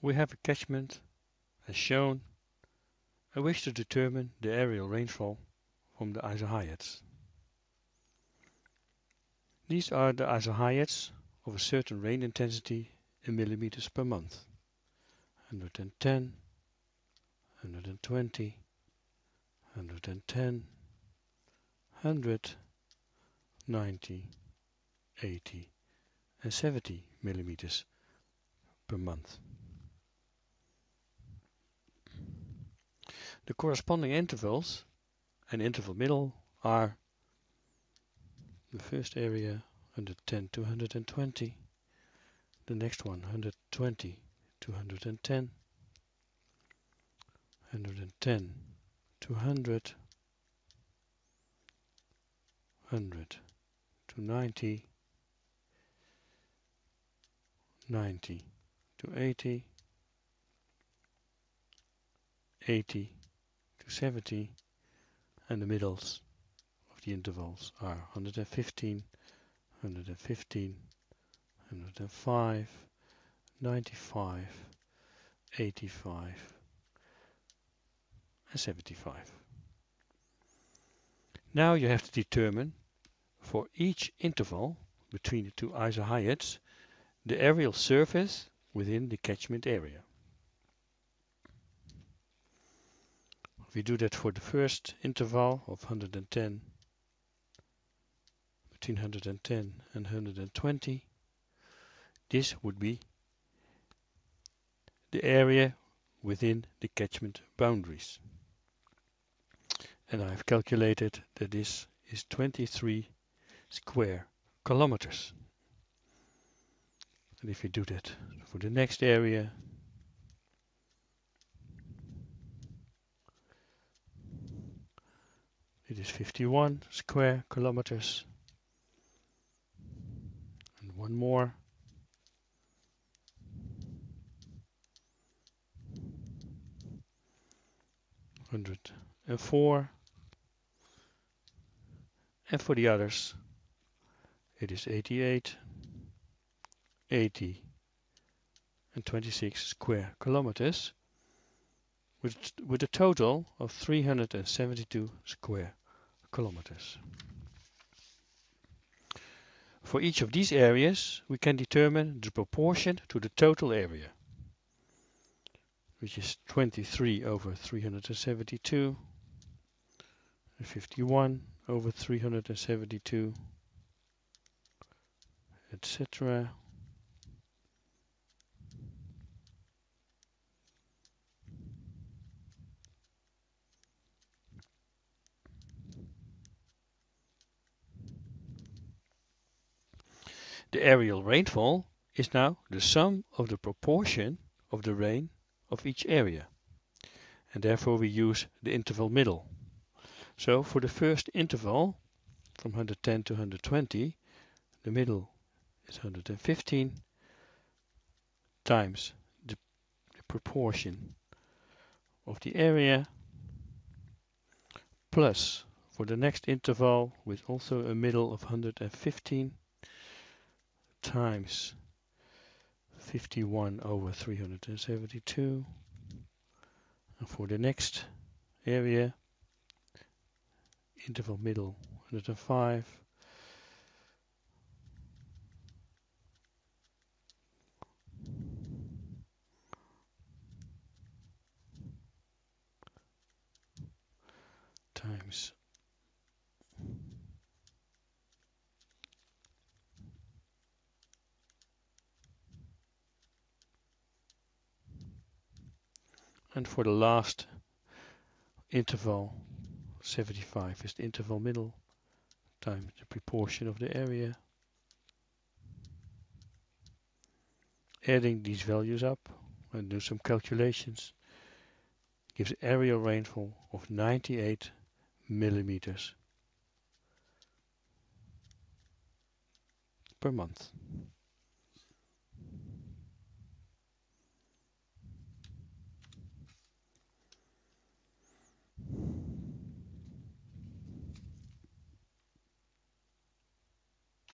we have a catchment as shown and wish to determine the areal rainfall from the isohyets. These are the isohyets of a certain rain intensity in millimeters per month. 110, 120, 110, 100, 90, 80 and 70 millimeters per month. The corresponding intervals and interval middle are the first area 110 to 120, the next one 120 to 110, 110 to 100, 100 to 90, 90 to 80, 80 to 70, and the middles of the intervals are 115, 115, 105, 95, 85 and 75. Now you have to determine for each interval between the two isohyets the areal surface within the catchment area. We do that for the first interval of 110, between 110 and 120. This would be the area within the catchment boundaries. And I've calculated that this is 23 square kilometers. And if you do that for the next area, it is 51 square kilometers. And one more. 104. And for the others, it is 88, 80 and 26 square kilometers with a total of 372 square kilometers. For each of these areas, we can determine the proportion to the total area, which is 23 over 372, 51 over 372, etc. The areal rainfall is now the sum of the proportion of the rain of each area, and therefore we use the interval middle. So for the first interval from 110 to 120, the middle is 115 times the proportion of the area, plus for the next interval with also a middle of 115 times 51 over 372, and for the next area, interval middle 105, times and for the last interval 75 is the interval middle times the proportion of the area. Adding these values up and do some calculations gives areal rainfall of 98 millimeters per month.